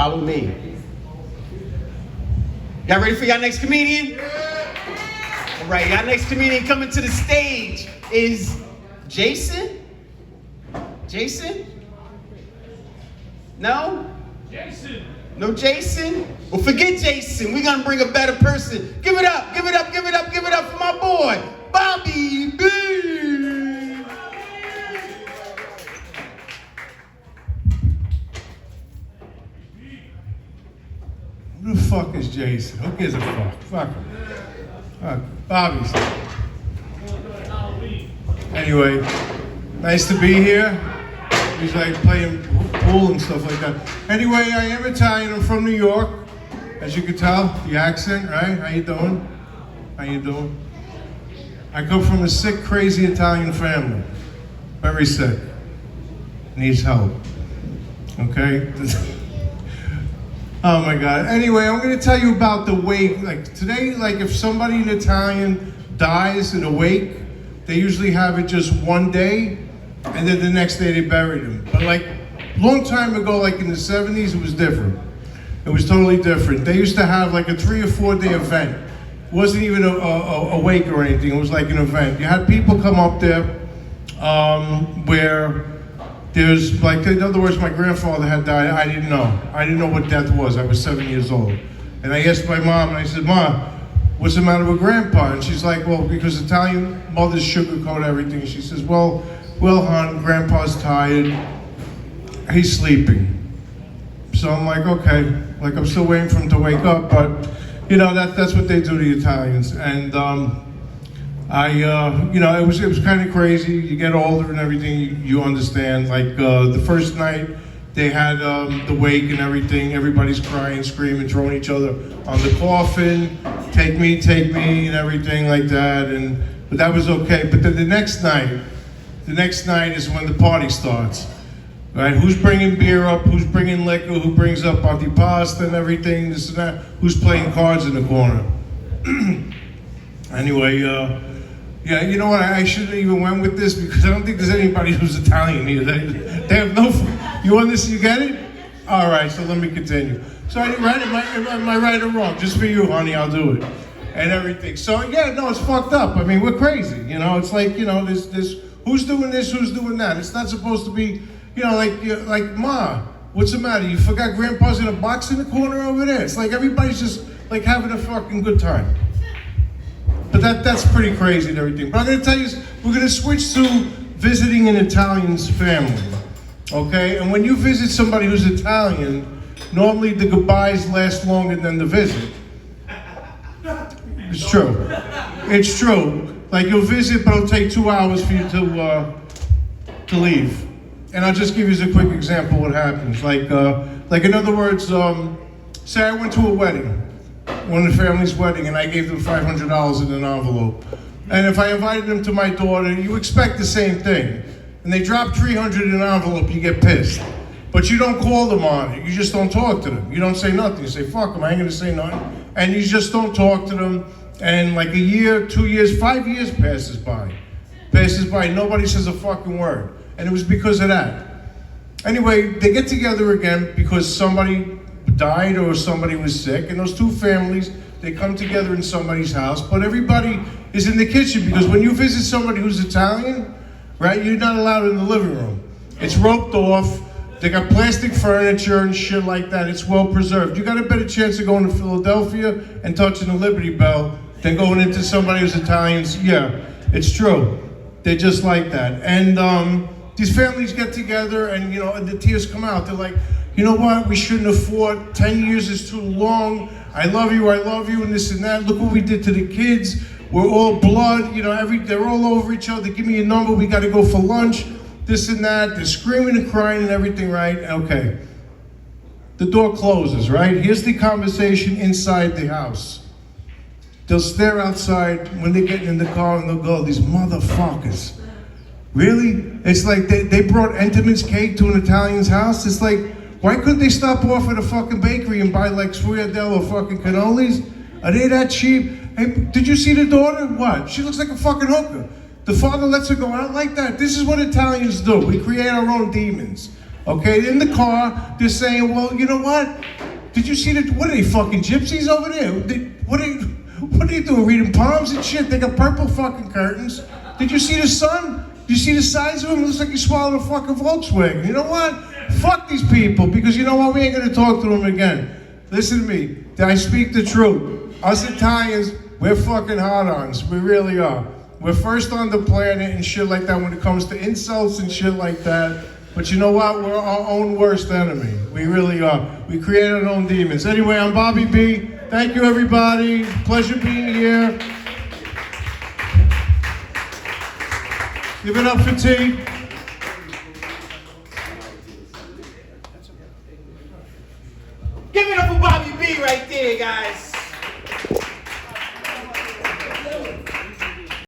Follow me. Y'all ready for y'all next comedian? All right, y'all next comedian coming to the stage is Jason? Jason? No? Jason. No Jason? Well, forget Jason. We're gonna bring a better person. Give it up, give it up, give it up, give it up for my boy, Bobby.bs. Who the fuck is Jason? Who gives a fuck? Fuck him. Bobby's. Anyway, nice to be here. He's like playing pool and stuff like that. Anyway, I am Italian. I'm from New York. As you can tell, the accent, right? How you doing? How you doing? I come from a sick, crazy Italian family. Very sick. Needs help. Okay? Oh my God. Anyway, I'm going to tell you about the wake. Like today, like if somebody in Italian dies in a wake, they usually have it just one day, and then the next day they bury them. But like long time ago, like in the 70s, it was different. It was totally different. They used to have like a 3 or 4 day event. It wasn't even a wake or anything. It was like an event. You had people come up there where there's like, in other words, my grandfather had died. I didn't know. I didn't know what death was. I was 7 years old. And I asked my mom, and I said, "Mom, what's the matter with Grandpa?" And she's like, "Well, because Italian mothers sugarcoat everything." She says, well, hon, Grandpa's tired. He's sleeping. So I'm like, okay. Like I'm still waiting for him to wake up, but you know, that's what they do to the Italians. And you know, it was kind of crazy. You get older and everything, you understand. Like the first night, they had the wake and everything. Everybody's crying, screaming, throwing each other on the coffin. Take me, and everything like that. But that was okay. But then the next night is when the party starts. Right? Who's bringing beer up? Who's bringing liquor? Who brings up antipasta and everything? This and that. Who's playing cards in the corner? Anyway, yeah, you know what? I shouldn't even went with this because I don't think there's anybody who's Italian here. They have no. You want this? You get it? All right. So let me continue. So am I right or wrong? Just for you, honey, I'll do it, and everything. So yeah, no, it's fucked up. I mean, we're crazy. You know, it's like this. Who's doing this? Who's doing that? It's not supposed to be. You know, like Ma, what's the matter? You forgot Grandpa's in a box in the corner over there. It's like everybody's just like having a fucking good time. But that's pretty crazy and everything. But I'm gonna tell you, we're gonna switch to visiting an Italian's family, okay? And when you visit somebody who's Italian, normally the goodbyes last longer than the visit. It's true. It's true. Like you'll visit, but it'll take 2 hours for you to leave. And I'll just give you a quick example of what happens. Like in other words, say I went to a wedding, one of the family's wedding, and I gave them $500 in an envelope. And if I invited them to my daughter, you expect the same thing. And they drop $300 in an envelope, you get pissed. But you don't call them on it. You just don't talk to them. You don't say nothing. You say, fuck them, I ain't gonna say nothing. And you just don't talk to them. And like a year, 2 years, 5 years passes by. Nobody says a fucking word. And it was because of that. Anyway, they get together again because somebody died or somebody was sick. And those two families, they come together in somebody's house. But everybody is in the kitchen because when you visit somebody who's Italian, right, you're not allowed in the living room. It's roped off. They got plastic furniture and shit like that. It's well preserved. You got a better chance of going to Philadelphia and touching the Liberty Bell than going into somebody who's Italian. Yeah, it's true. They're just like that. And these families get together and, and the tears come out. They're like, you know what? We shouldn't have fought. 10 years is too long. I love you, and this and that. Look what we did to the kids. We're all blood, they're all over each other. Give me a number, we gotta go for lunch. This and that, they're screaming and crying and everything, right? Okay. The door closes, right? Here's the conversation inside the house. They'll stare outside when they get in the car and they'll go, these motherfuckers. Really? It's like they brought Entenmann's cake to an Italian's house? It's like, why couldn't they stop off at a fucking bakery and buy like Sfogliatelle or fucking cannolis? Are they that cheap? Hey, did you see the daughter? What? She looks like a fucking hooker. The father lets her go out like that. This is what Italians do. We create our own demons. Okay, in the car, they're saying, well, you know what? Did you see what are they, fucking gypsies over there? What are you doing, reading palms and shit? They got purple fucking curtains. Did you see the sun? Did you see the size of him? It looks like he swallowed a fucking Volkswagen. You know what? Fuck these people, because you know what? We ain't gonna talk to them again. Listen to me. I speak the truth. Us Italians, we're fucking hard-ons. We really are. We're first on the planet and shit like that when it comes to insults and shit like that. But you know what? We're our own worst enemy. We really are. We create our own demons. Anyway, I'm Bobby B. Thank you, everybody. Pleasure being here. Give it up for T.